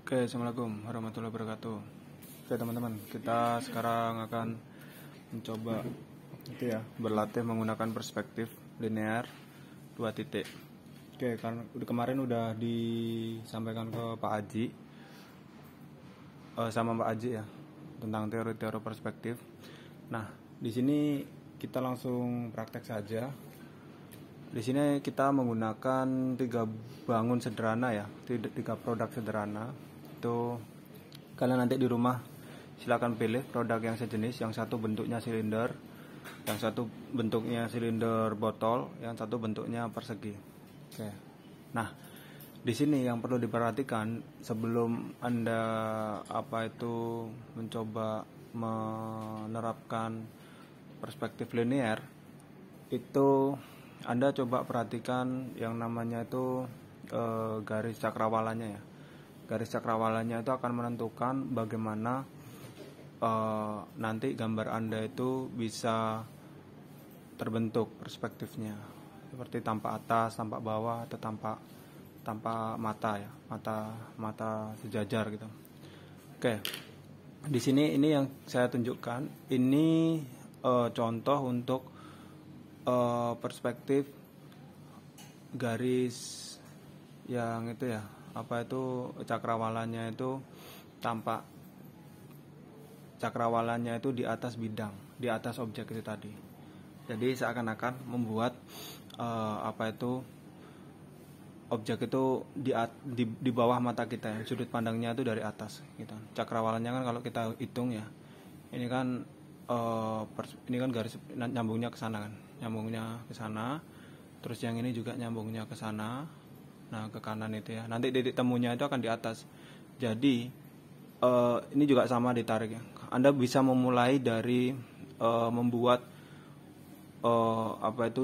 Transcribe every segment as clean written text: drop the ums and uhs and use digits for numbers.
Oke, assalamualaikum warahmatullahi wabarakatuh. Oke teman-teman, kita sekarang akan mencoba berlatih menggunakan perspektif linear 2 titik. Oke, karena kemarin udah disampaikan ke Pak Aji sama Pak Aji ya tentang teori-teori perspektif. Nah, di sini kita langsung praktek saja. Di sini kita menggunakan 3 bangun sederhana ya, 3 produk sederhana. Itu kalian nanti di rumah silakan pilih produk yang sejenis, yang satu bentuknya silinder, yang satu bentuknya silinder botol, yang satu bentuknya persegi. Oke. Nah, di sini yang perlu diperhatikan sebelum Anda mencoba menerapkan perspektif linear, itu Anda coba perhatikan yang namanya itu garis cakrawalanya ya. Garis cakrawalanya itu akan menentukan bagaimana nanti gambar Anda itu bisa terbentuk perspektifnya, seperti tampak atas, tampak bawah, atau tampak mata ya, mata sejajar gitu. Oke, di sini ini yang saya tunjukkan, ini contoh untuk perspektif garis yang itu ya, cakrawalanya itu tampak cakrawalanya itu di atas bidang, di atas objek itu tadi. Jadi seakan-akan membuat objek itu di bawah mata kita, sudut pandangnya itu dari atas gitu. Cakrawalanya kan kalau kita hitung ya, ini kan garis nyambungnya ke sana kan, nyambungnya ke sana, terus yang ini juga nyambungnya ke sana, nah ke kanan itu ya, nanti titik temunya itu akan di atas. Jadi ini juga sama ditarik ya, Anda bisa memulai dari membuat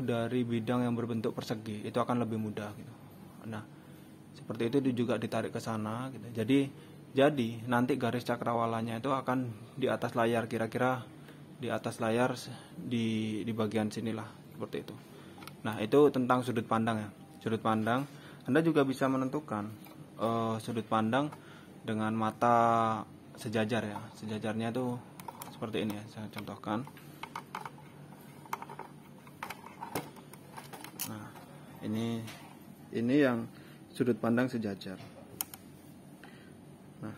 dari bidang yang berbentuk persegi, itu akan lebih mudah gitu. Nah seperti itu juga ditarik ke sana gitu. Jadi nanti garis cakrawalanya itu akan di atas layar, kira-kira di atas layar di bagian sinilah, seperti itu. Nah itu tentang sudut pandang ya. Sudut pandang Anda juga bisa menentukan sudut pandang dengan mata sejajar ya. Sejajarnya itu seperti ini ya, saya contohkan. Nah ini yang sudut pandang sejajar. Nah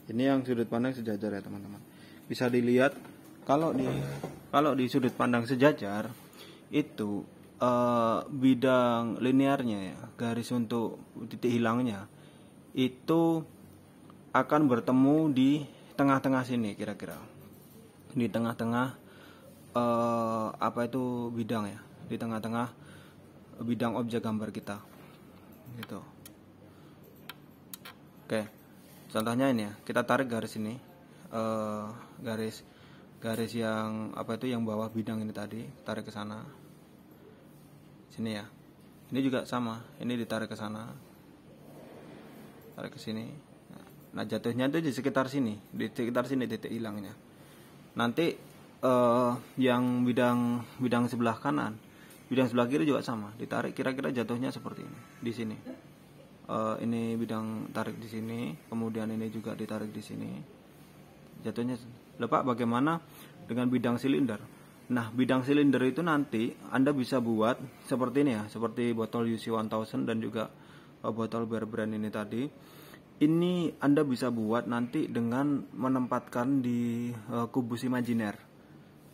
ini yang sudut pandang sejajar ya teman-teman. Bisa dilihat kalau di sudut pandang sejajar itu bidang linearnya ya, garis untuk titik hilangnya itu akan bertemu di tengah-tengah sini, kira-kira di tengah-tengah bidang ya, di tengah-tengah bidang objek gambar kita gitu. Oke, contohnya ini ya, kita tarik garis ini, garis yang yang bawah bidang ini tadi, tarik ke sana sini ya. Ini juga sama, ini ditarik ke sana, tarik ke sini. Nah jatuhnya itu di sekitar sini titik hilangnya. Nanti yang bidang sebelah kanan, bidang sebelah kiri juga sama, ditarik, kira-kira jatuhnya seperti ini di sini. Ini bidang tarik di sini, kemudian ini juga ditarik di sini, jatuhnya. Lepak bagaimana dengan bidang silinder? Nah bidang silinder itu nanti Anda bisa buat seperti ini ya, seperti botol UC1000 dan juga botol Bear Brand ini tadi. Ini Anda bisa buat nanti dengan menempatkan di kubus imajiner,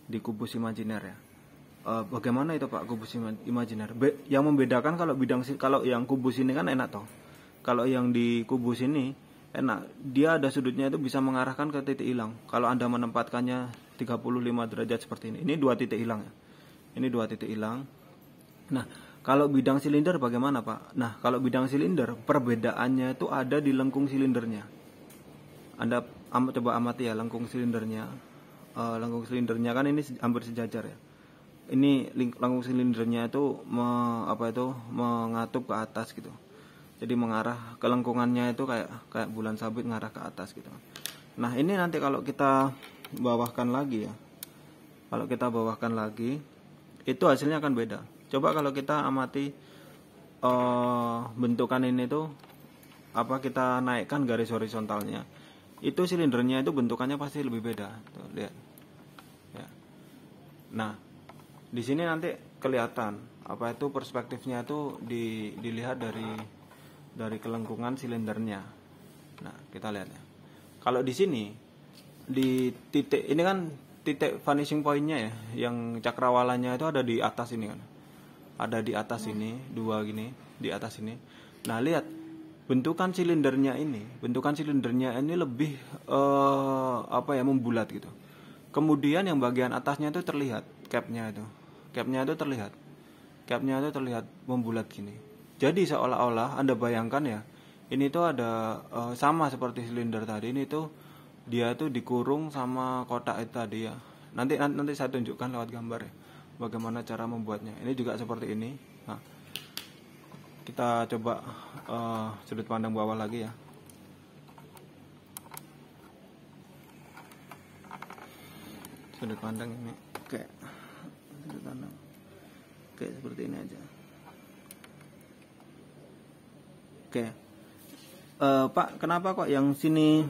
di kubus imajiner ya. Bagaimana itu Pak kubus imajiner? Yang membedakan kalau yang kubus ini kan enak toh. Kalau yang di kubus ini enak, dia ada sudutnya itu bisa mengarahkan ke titik hilang. Kalau Anda menempatkannya 35 derajat seperti ini 2 titik hilang ya. Ini 2 titik hilang. Nah, kalau bidang silinder bagaimana Pak? Nah, kalau bidang silinder perbedaannya itu ada di lengkung silindernya. Anda coba amati ya lengkung silindernya. Lengkung silindernya kan ini hampir sejajar ya. Ini lengkung silindernya itu mengatup ke atas gitu. Jadi mengarah ke lengkungannya itu kayak bulan sabit ngarah ke atas gitu. Nah, ini nanti kalau kita bawahkan lagi ya. Kalau kita bawahkan lagi, itu hasilnya akan beda. Coba kalau kita amati bentukan ini tuh kita naikkan garis horizontalnya, itu silindernya itu bentukannya pasti lebih beda. Tuh, lihat. Ya. Nah, di sini nanti kelihatan apa itu perspektifnya itu dilihat dari kelengkungan silindernya. Nah, kita lihat ya. Kalau di sini di titik ini kan titik vanishing pointnya ya, yang cakrawalanya itu ada di atas ini kan. Ada di atas ini, dua gini, di atas ini. Nah, lihat bentukan silindernya ini lebih membulat gitu. Kemudian yang bagian atasnya itu terlihat capnya itu terlihat membulat gini. Jadi seolah-olah Anda bayangkan ya, ini tuh ada sama seperti silinder tadi, ini tuh dia tuh dikurung sama kotak itu tadi ya. Nanti saya tunjukkan lewat gambar ya, bagaimana cara membuatnya. Ini juga seperti ini. Nah, kita coba sudut pandang bawah lagi ya. Sudut pandang ini kayak sudut pandang kayak seperti ini aja. Oke. Pak, kenapa kok yang sini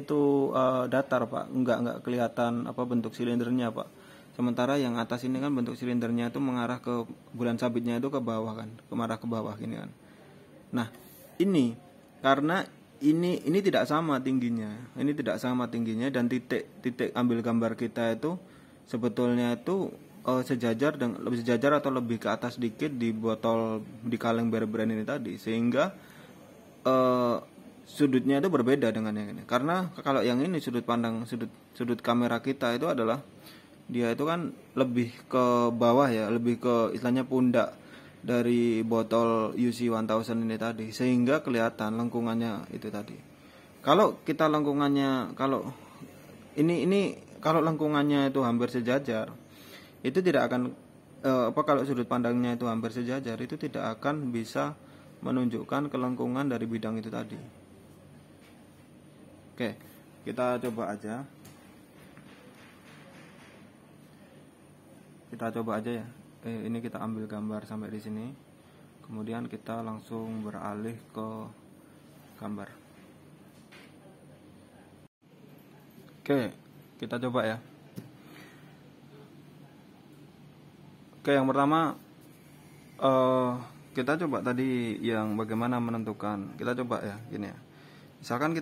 tuh datar, Pak? Enggak kelihatan apa bentuk silindernya, Pak. Sementara yang atas ini kan bentuk silindernya itu mengarah ke bulan sabitnya itu ke bawah kan, mengarah ke bawah gini kan. Nah, ini karena ini tidak sama tingginya. Ini tidak sama tingginya dan titik ambil gambar kita itu sebetulnya itu sejajar lebih sejajar atau lebih ke atas sedikit di botol di kaleng Bear Brand ini tadi, sehingga sudutnya itu berbeda dengan yang ini. Karena kalau yang ini sudut kamera kita itu adalah dia itu kan lebih ke bawah ya, lebih ke istilahnya pundak dari botol UC 1000 ini tadi, sehingga kelihatan lengkungannya itu tadi. Kalau kita lengkungannya kalau lengkungannya itu hampir sejajar, itu tidak akan kalau sudut pandangnya itu hampir sejajar, itu tidak akan bisa menunjukkan kelengkungan dari bidang itu tadi. Oke, kita coba aja. Ya. Ini kita ambil gambar sampai di sini. Kemudian kita langsung beralih ke gambar. Oke, kita coba ya. Oke, yang pertama kita coba tadi yang bagaimana menentukan. Kita coba ya, gini ya. Misalkan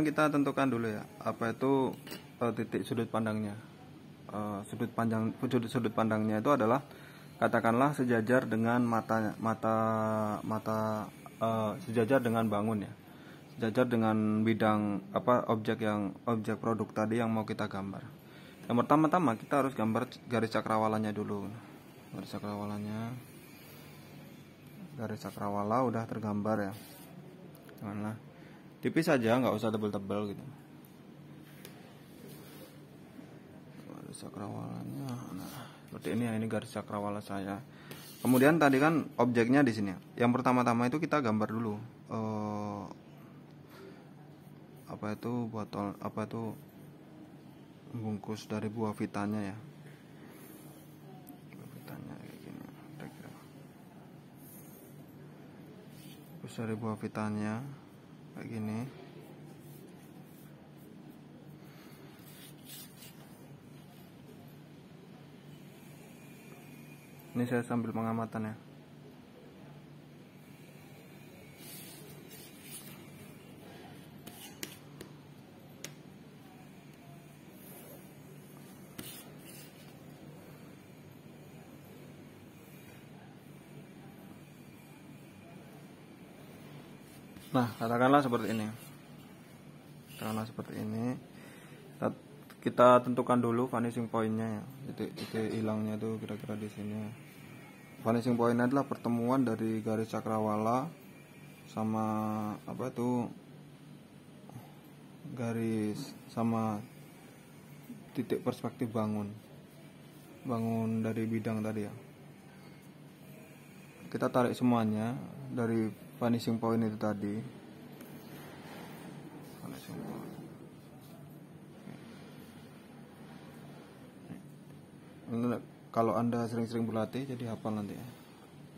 kita tentukan dulu ya, apa itu titik sudut pandangnya. Sudut pandangnya itu adalah katakanlah sejajar dengan sejajar dengan bangun ya. Sejajar dengan bidang objek produk tadi yang mau kita gambar. Yang pertama-tama kita harus gambar garis cakrawalanya dulu. Garis cakrawala udah tergambar ya. Nah, tipis saja, nggak usah tebel-tebel gitu. Garis cakrawalanya, nah seperti ini ya, ini garis cakrawala saya. Kemudian tadi kan objeknya di sini. Yang pertama-tama itu kita gambar dulu bungkus dari buah vitanya ya. Dari buah vitanya kayak gini. Ini saya sambil pengamatan ya. Nah, katakanlah seperti ini. Kita tentukan dulu vanishing point-nya ya. Titik hilangnya itu kira-kira di sini. Vanishing point-nya adalah pertemuan dari garis cakrawala sama garis sama titik perspektif bangun dari bidang tadi ya. Kita tarik semuanya dari vanishing point itu tadi. kalau Anda sering-sering berlatih jadi hafal nanti ya.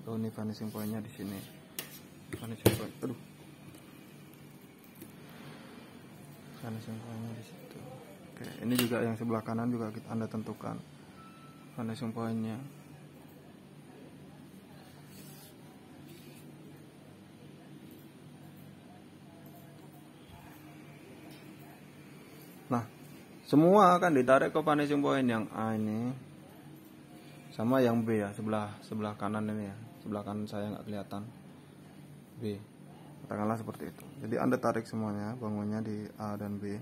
Oh, ini finishing point-nya di sini. Finishing point. Aduh. Finishing point-nya di situ. Oke, ini juga yang sebelah kanan juga Anda tentukan finishing point-nya. Nah, semua kan ditarik ke finishing point yang A ini sama yang B ya, sebelah kanan ini ya. Sebelah kanan saya nggak kelihatan. B. Katakanlah seperti itu. Jadi Anda tarik semuanya, bangunnya di A dan B.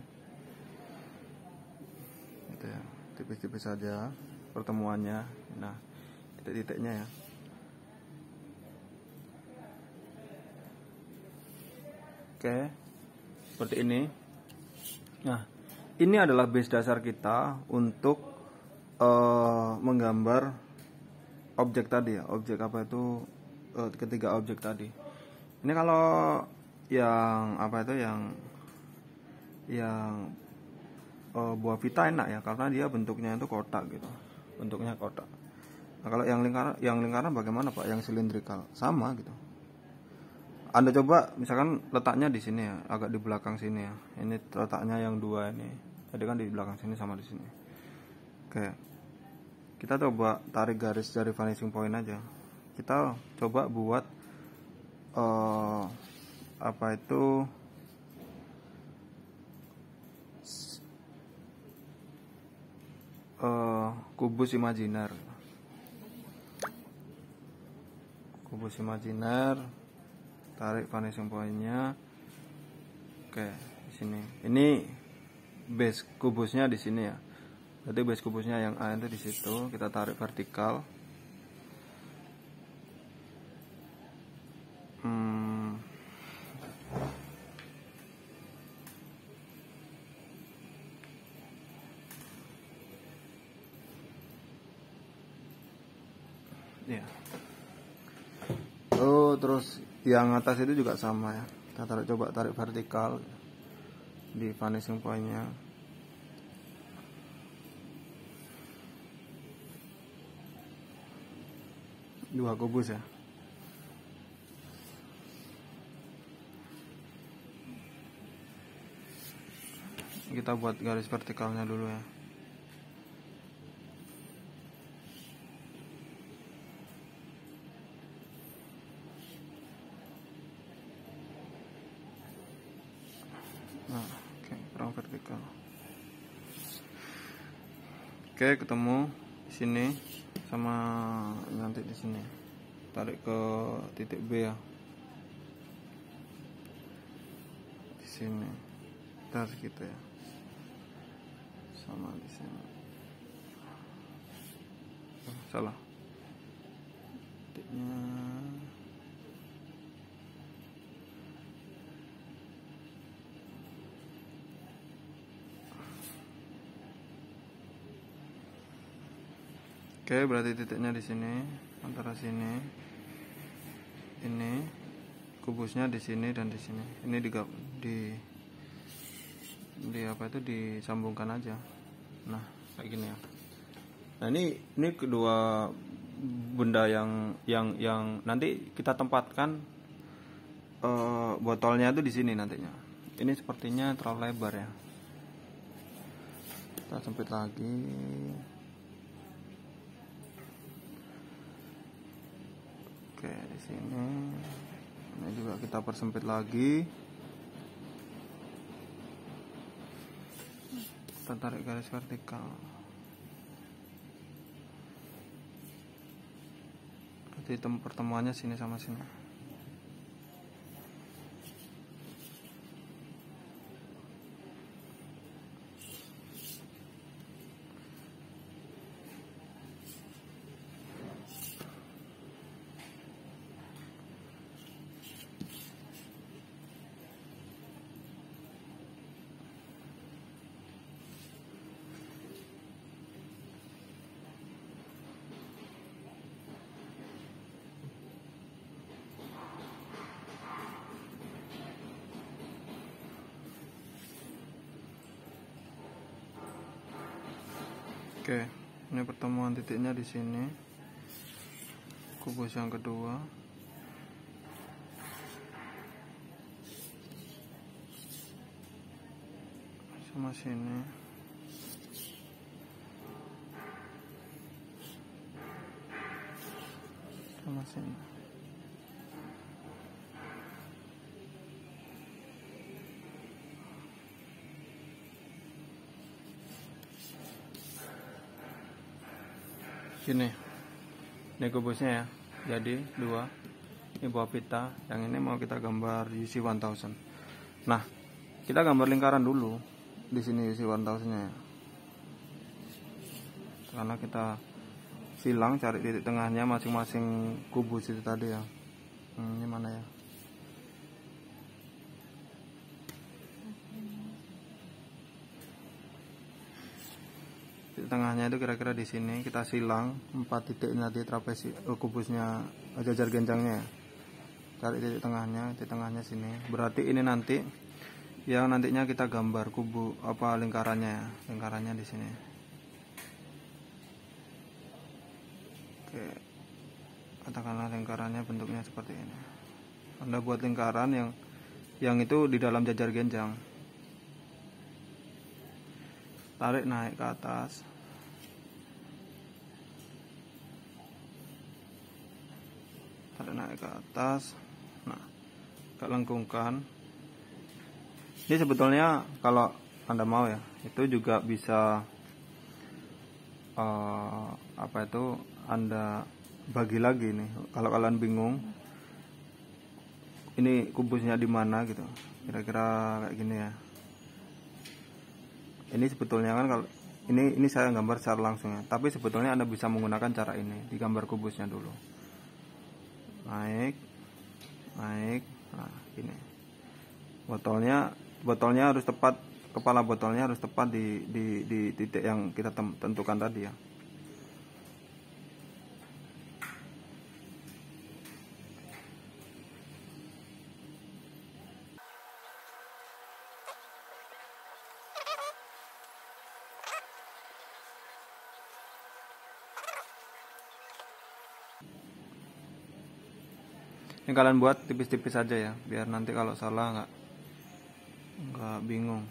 Gitu ya. Tipis-tipis saja pertemuannya. Nah, titik-titiknya ya. Oke. Seperti ini. Nah, ini adalah base dasar kita untuk menggambar objek tadi ya. Objek apa itu, ketiga objek tadi. Ini kalau yang apa itu yang buah pita enak ya, karena dia bentuknya itu kotak gitu. Bentuknya kotak. Nah, kalau yang lingkaran bagaimana Pak? Yang silindrikal sama gitu. Anda coba misalkan letaknya di sini ya, agak di belakang sini ya. Ini letaknya yang dua ini. Tadi kan di belakang sini sama di sini. Oke. Kita coba tarik garis dari vanishing point aja. Kita coba buat apa itu kubus imajiner. Kubus imajiner. Tarik vanishing point-nya. Oke, di sini. Ini base kubusnya di sini ya. Berarti base kubusnya yang A itu di situ. Kita tarik vertikal. Ya. Oh, terus yang atas itu juga sama ya. Kita coba tarik vertikal di vanishing point-nya. Dua kubus ya. Kita buat garis vertikalnya dulu ya. Nah, oke, kurang vertikal. Oke, ketemu di sini sama nanti di sini. Tarik ke titik B ya. Di sini. Tarik gitu ya. Sama di sini. Salah. Titiknya oke, berarti titiknya di sini, antara sini, ini, kubusnya di sini dan di sini. Ini di apa itu disambungkan aja. Nah, kayak gini ya. Nah, ini kedua benda yang nanti kita tempatkan botolnya itu di sini nantinya. Ini sepertinya terlalu lebar ya. Kita sempit lagi. Oke, di sini. Ini juga kita persempit lagi. Kita tarik garis vertikal. Jadi pertemuannya sini sama sini. Oke, Ini pertemuan titiknya di sini. Kubus yang kedua. Sama sini. Sama sini. Ini kubusnya ya. Jadi 2. Ini buah pita. Yang ini mau kita gambar UC 1000. Nah, kita gambar lingkaran dulu di sini UC 1000-nya ya. Karena kita silang cari titik tengahnya masing-masing kubus itu tadi ya. Ini mana ya? Tengahnya itu kira-kira di sini. Kita silang 4 titik nanti trapesi kubusnya jajar genjangnya ya. Cari titik tengahnya sini. Berarti ini nanti yang nantinya kita gambar kubu lingkarannya ya. Lingkarannya di sini. Oke. Katakanlah lingkarannya bentuknya seperti ini. Anda buat lingkaran yang itu di dalam jajar genjang. Tarik naik ke atas. Tarik naik ke atas. Nah, agak lengkungkan. Ini sebetulnya kalau Anda mau ya, itu juga bisa Anda bagi lagi nih. Kalau kalian bingung ini kubusnya di mana gitu. Kira-kira kayak gini ya. Ini sebetulnya kan kalau ini saya gambar secara langsung ya. Tapi sebetulnya Anda bisa menggunakan cara ini, digambar kubusnya dulu. Naik. Nah, gini. Botolnya harus tepat, kepala botolnya harus tepat di titik yang kita tentukan tadi ya. Ini kalian buat tipis-tipis aja ya, biar nanti kalau salah nggak bingung.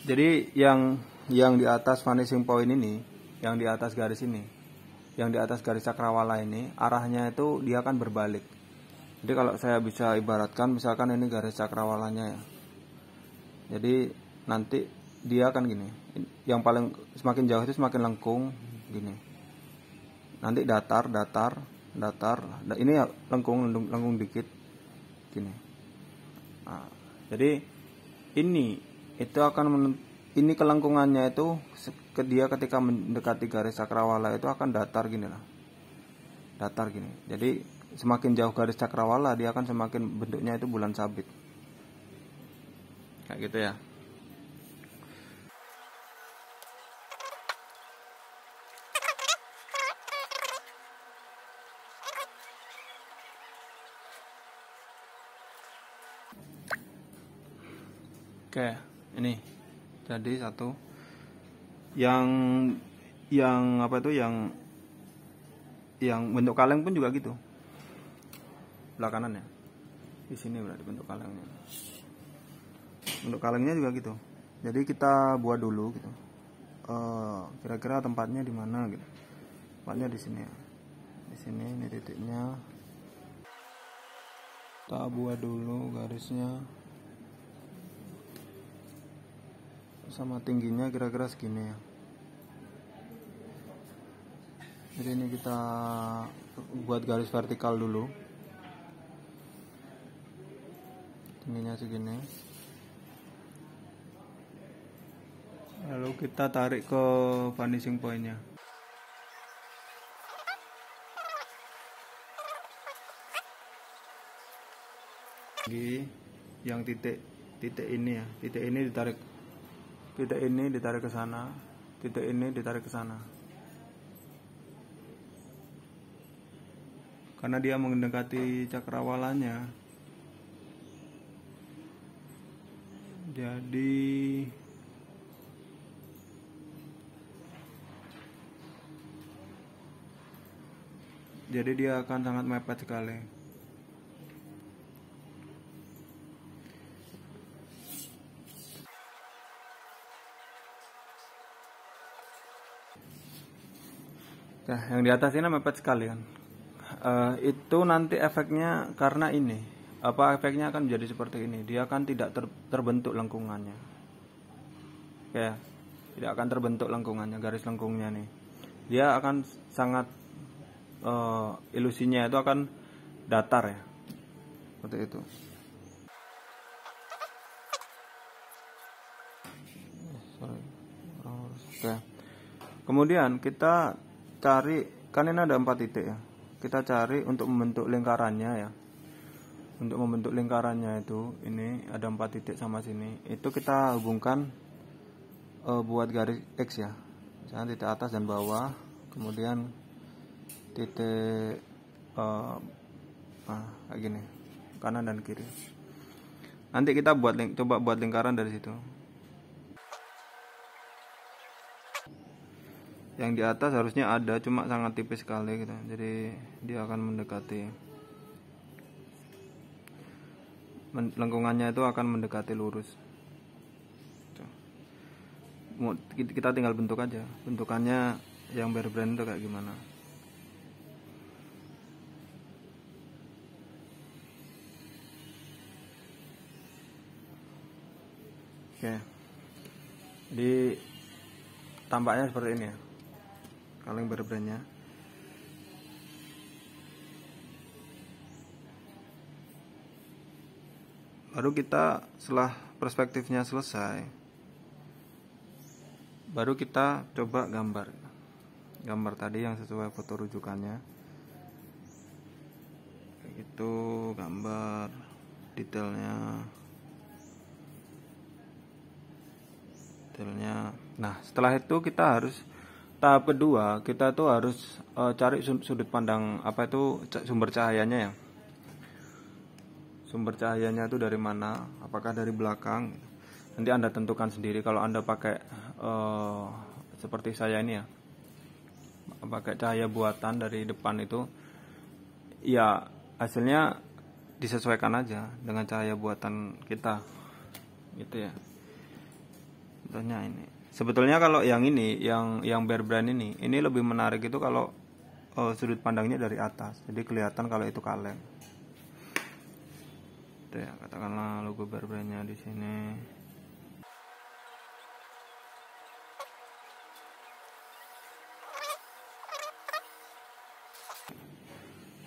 Jadi yang di atas vanishing point ini, yang di atas garis ini, yang di atas garis cakrawala ini, arahnya itu dia akan berbalik. Jadi kalau saya bisa ibaratkan, misalkan ini garis cakrawalanya ya. Jadi nanti dia akan gini. Yang paling semakin jauh itu semakin lengkung gini. Nanti datar. Ini ya lengkung dikit gini. Nah, jadi ini kelengkungannya itu dia ketika mendekati garis cakrawala itu akan datar gini lah. Datar gini. Jadi semakin jauh garis cakrawala dia akan semakin bentuknya itu bulan sabit. Kayak gitu ya. Oke, ini jadi satu. Yang bentuk kaleng pun juga gitu. Belah kanan ya. Di sini berarti bentuk kalengnya. Bentuk kalengnya juga gitu. Jadi kita buat dulu gitu. Kira-kira tempatnya di mana gitu. Tempatnya di sini ya. Di sini ini titiknya. Kita buat dulu garisnya. Sama tingginya kira-kira segini ya. Jadi ini kita buat garis vertikal dulu. Tingginya segini. Lalu kita tarik ke vanishing point-nya. Yang titik ini ya, titik ini ditarik ke sana, titik ini ditarik ke sana. Karena dia mendekati cakrawalanya. Jadi jadi dia akan sangat mepet sekali. Nah, yang di atas ini mepet sekali kan. Itu nanti efeknya karena ini, efeknya akan menjadi seperti ini. Dia akan tidak terbentuk lengkungannya. Ya, tidak akan terbentuk lengkungannya, garis lengkungnya nih. Dia akan sangat ilusinya itu akan datar ya, seperti itu. Oke. Kemudian kita cari, kan ini ada 4 titik ya. Kita cari untuk membentuk lingkarannya ya. Untuk membentuk lingkarannya itu ini ada 4 titik sama sini. Itu kita hubungkan buat garis X ya. Misalnya titik atas dan bawah, kemudian titik kayak gini, kanan dan kiri. Nanti kita coba buat lingkaran dari situ. Yang di atas harusnya ada, cuma sangat tipis sekali gitu. Jadi dia akan mendekati, lengkungannya itu akan mendekati lurus. Kita tinggal bentuk aja, bentukannya yang bare brand itu kayak gimana. Oke, jadi tampaknya seperti ini ya, kaleng bare brandnya. Baru kita, setelah perspektifnya selesai, baru kita coba gambar tadi yang sesuai foto rujukannya. Itu gambar detailnya. Nah, setelah itu kita harus tahap kedua, kita tuh harus cari sudut pandang sumber cahayanya ya. Sumber cahayanya itu dari mana? Apakah dari belakang? Nanti Anda tentukan sendiri. Kalau Anda pakai seperti saya ini ya, pakai cahaya buatan dari depan itu, ya hasilnya disesuaikan aja dengan cahaya buatan kita, gitu ya. Contohnya ini. Sebetulnya kalau yang ini, yang bare brand ini lebih menarik itu kalau sudut pandangnya dari atas, jadi kelihatan kalau itu kaleng. Ya, katakanlah logo bare brandnya di sini.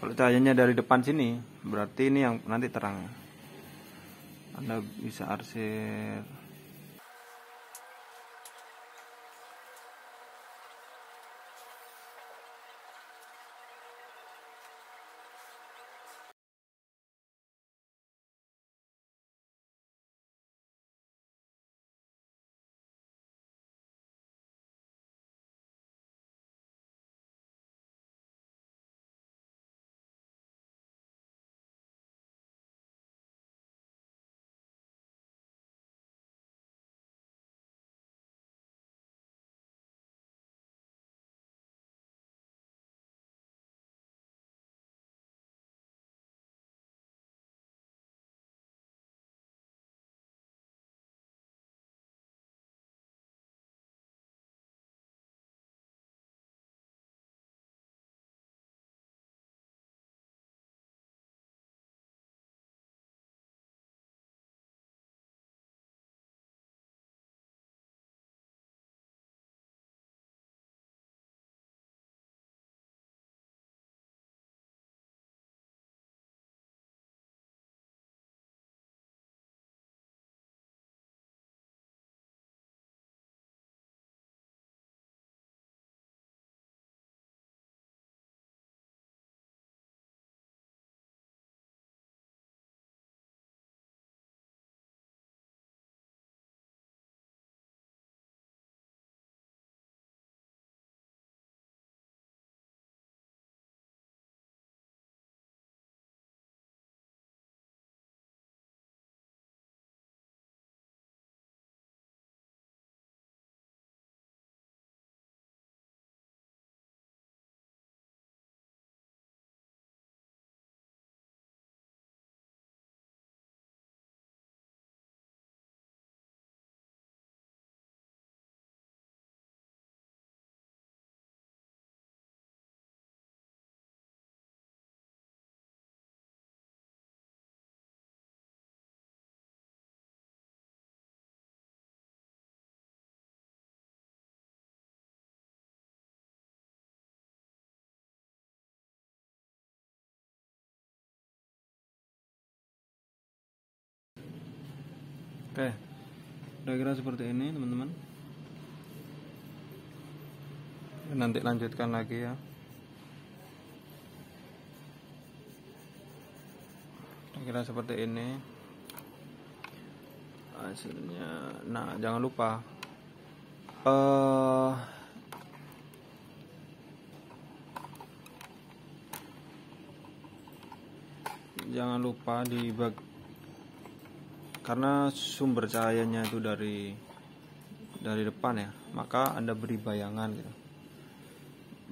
Kalau cahayanya dari depan sini, berarti ini yang nanti terang. Anda bisa arsir Oke, kira-kira seperti ini teman-teman. Nanti lanjutkan lagi ya. Kira-kira seperti ini hasilnya. Nah, jangan lupa jangan lupa karena sumber cahayanya itu dari depan ya, maka Anda beri bayangan gitu.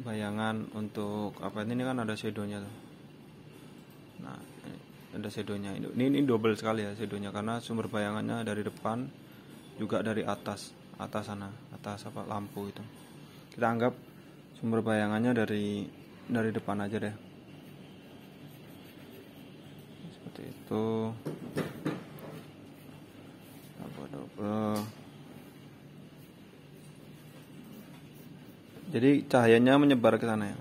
Bayangan untuk apa ini kan ada shadownya tuh. Nah, ada shadownya. Ini double sekali ya shadownya, karena sumber bayangannya dari depan juga dari atas sana, atas apa lampu itu. Kita anggap sumber bayangannya dari depan aja deh. Seperti itu. Double. Jadi cahayanya menyebar ke sana ya.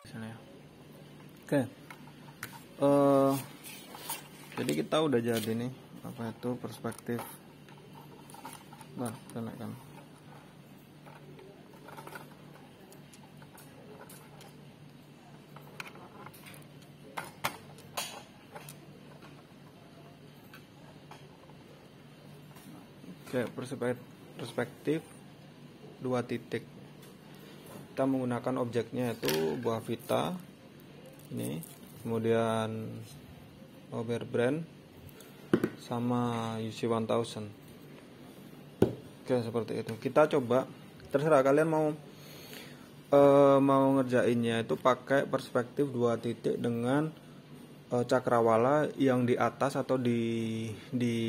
Ya. Oke. Jadi kita udah jadi nih apa itu perspektif. Nah, kita naikkan. Oke, perspektif 2 titik. Kita menggunakan objeknya itu buah vita ini, kemudian Overbrand sama UC1000. Oke, seperti itu. Kita coba, terserah kalian mau ngerjainnya itu pakai perspektif 2 titik dengan cakrawala yang di atas atau di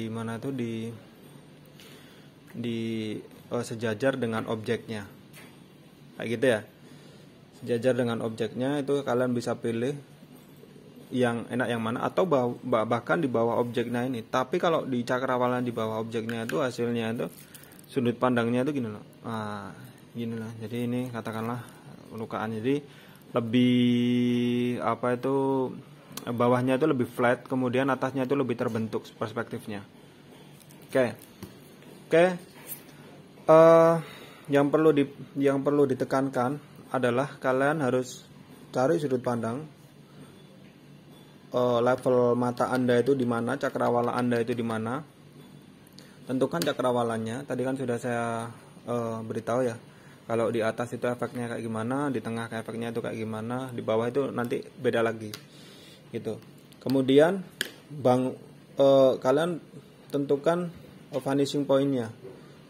mana itu di sejajar dengan objeknya. Kayak gitu ya, sejajar dengan objeknya. Itu kalian bisa pilih yang enak yang mana, atau bahkan di bawah objeknya ini. Tapi kalau di cakrawala di bawah objeknya itu hasilnya itu sudut pandangnya itu gini loh. Nah, gini lah. Jadi ini katakanlah lukaan, jadi lebih apa itu, bawahnya itu lebih flat, kemudian atasnya itu lebih terbentuk perspektifnya. Oke. Yang perlu ditekankan adalah kalian harus cari sudut pandang, level mata Anda itu di mana, cakrawala Anda itu di mana. Tentukan cakrawalanya. Tadi kan sudah saya beritahu ya. Kalau di atas itu efeknya kayak gimana, di tengah efeknya itu kayak gimana, di bawah itu nanti beda lagi. Gitu. Kemudian kalian tentukan vanishing point-nya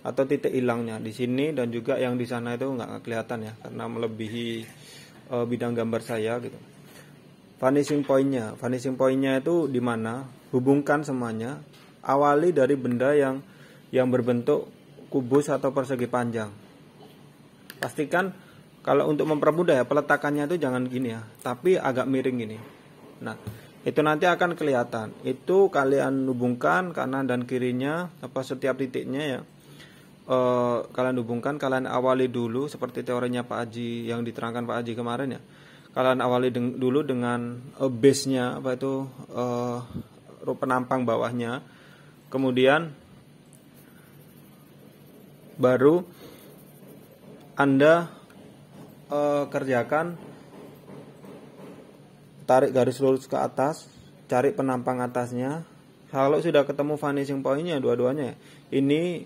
atau titik hilangnya di sini, dan juga yang di sana itu nggak kelihatan ya karena melebihi bidang gambar saya gitu. Vanishing point-nya itu di mana? Hubungkan semuanya. Awali dari benda yang berbentuk kubus atau persegi panjang. Pastikan kalau untuk mempermudah ya, peletakannya itu jangan gini ya, tapi agak miring gini. Nah, itu nanti akan kelihatan. Itu kalian hubungkan kanan dan kirinya, apa setiap titiknya ya. Kalian hubungkan, kalian awali dulu seperti teorinya Pak Haji yang diterangkan Pak Haji kemarin ya. Kalian awali dulu dengan base-nya, apa itu penampang bawahnya. Kemudian baru Anda kerjakan, tarik garis lurus ke atas, cari penampang atasnya. Kalau sudah ketemu vanishing point-nya dua-duanya, ini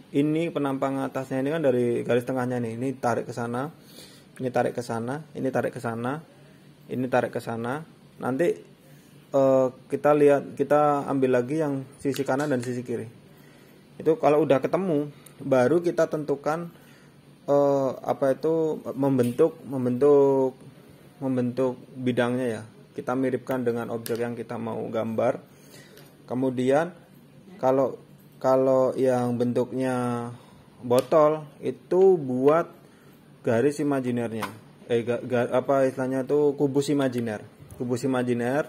penampang atasnya ini kan dari garis tengahnya nih. Ini tarik ke sana, ini tarik ke sana, ini tarik ke sana, ini tarik ke sana. Nanti kita ambil lagi yang sisi kanan dan sisi kiri. Itu kalau udah ketemu, baru kita tentukan apa itu membentuk bidangnya ya. Kita miripkan dengan objek yang kita mau gambar. Kemudian kalau yang bentuknya botol itu buat garis imajinernya. Apa istilahnya tuh kubus imajiner. Kubus imajiner.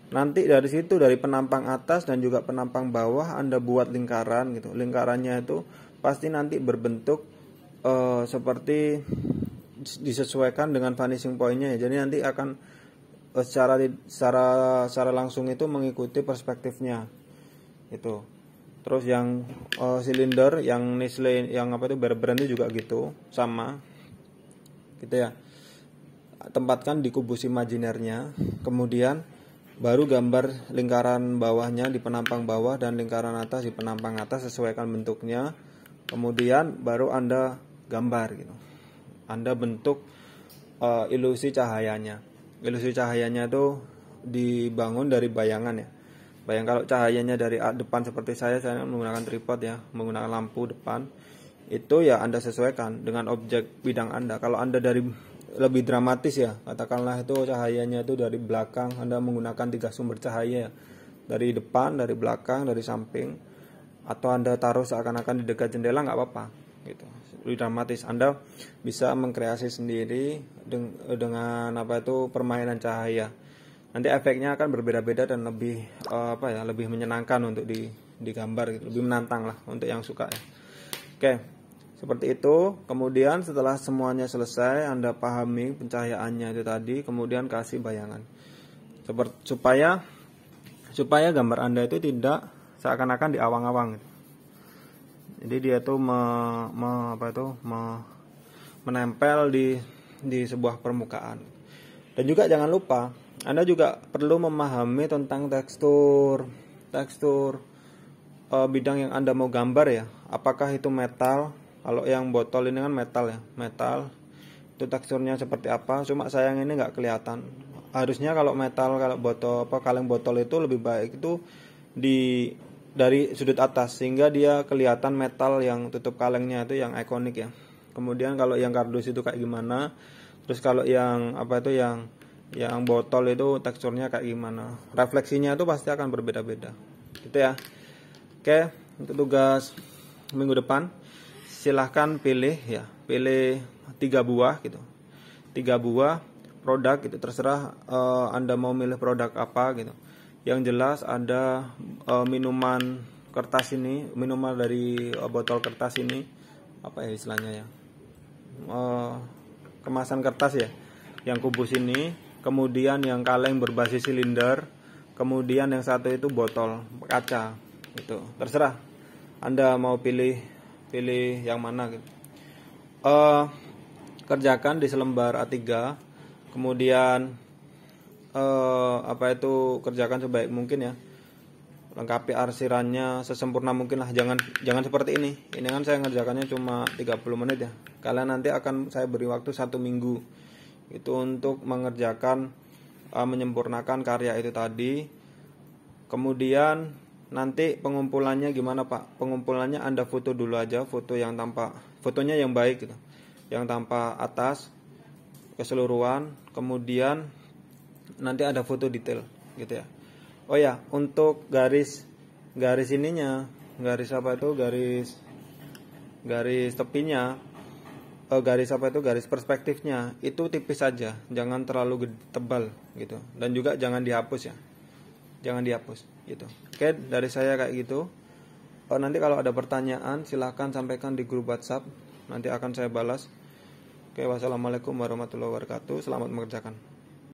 Nanti dari situ, dari penampang atas dan juga penampang bawah Anda buat lingkaran gitu. Lingkarannya itu pasti nanti berbentuk seperti disesuaikan dengan vanishing point-nya ya. Jadi nanti akan secara langsung itu mengikuti perspektifnya. Itu. Terus yang silinder, yang Nestle, yang apa itu Bear Brand juga gitu, sama. Gitu ya. Tempatkan di kubus imajinernya, kemudian baru gambar lingkaran bawahnya di penampang bawah dan lingkaran atas di penampang atas, sesuaikan bentuknya. Kemudian baru Anda gambar gitu. Anda bentuk ilusi cahayanya. Ilusi cahayanya itu dibangun dari bayangan ya. Bayang kalau cahayanya dari depan seperti saya menggunakan tripod ya, menggunakan lampu depan. Itu ya Anda sesuaikan dengan objek bidang Anda. Kalau Anda dari lebih dramatis ya, katakanlah itu cahayanya itu dari belakang, Anda menggunakan 3 sumber cahaya ya. Dari depan, dari belakang, dari samping, atau Anda taruh seakan-akan di dekat jendela, nggak apa-apa gitu. Lebih dramatis, Anda bisa mengkreasi sendiri dengan apa itu permainan cahaya. Nanti efeknya akan berbeda-beda dan lebih lebih menyenangkan untuk digambar gitu, lebih menantang lah untuk yang suka ya. Oke. Seperti itu. Kemudian setelah semuanya selesai, Anda pahami pencahayaannya itu tadi, kemudian kasih bayangan. Supaya gambar Anda itu tidak seakan-akan di awang-awang gitu. Jadi dia tuh menempel di sebuah permukaan. Dan juga jangan lupa, Anda juga perlu memahami tentang tekstur bidang yang Anda mau gambar ya. Apakah itu metal? Kalau yang botol ini kan metal ya, metal itu teksturnya seperti apa. Cuma sayang ini nggak kelihatan. Harusnya kalau metal, kalau botol kaleng botol itu lebih baik itu dari sudut atas sehingga dia kelihatan metal yang tutup kalengnya itu yang ikonik ya. Kemudian kalau yang kardus itu kayak gimana. Terus kalau yang yang botol itu teksturnya kayak gimana. Refleksinya itu pasti akan berbeda-beda. Gitu ya. Oke, untuk tugas minggu depan silahkan pilih 3 buah gitu. 3 buah produk gitu, terserah Anda mau milih produk apa gitu. Yang jelas ada minuman kertas ini, minuman dari botol kertas ini, apa ya istilahnya ya, kemasan kertas ya, yang kubus ini, kemudian yang kaleng berbasis silinder, kemudian yang satu itu botol kaca gitu. Terserah Anda mau pilih yang mana gitu. Kerjakan di selembar A3, kemudian kerjakan sebaik mungkin ya, lengkapi arsirannya sesempurna mungkin lah. Jangan seperti ini kan saya ngerjakannya cuma 30 menit ya. Kalian nanti akan saya beri waktu 1 minggu itu untuk mengerjakan menyempurnakan karya itu tadi. Kemudian nanti pengumpulannya gimana Pak? Pengumpulannya Anda foto dulu aja, fotonya yang baik gitu, yang tanpa atas keseluruhan. Kemudian nanti ada foto detail gitu ya. Oh ya, untuk garis ininya, garis tepinya, garis perspektifnya itu tipis saja, jangan terlalu tebal gitu. Dan juga jangan dihapus ya. Jangan dihapus gitu. Oke, dari saya kayak gitu. Nanti kalau ada pertanyaan silahkan sampaikan di grup WhatsApp, nanti akan saya balas. Oke, wassalamualaikum warahmatullahi wabarakatuh. Selamat mengerjakan.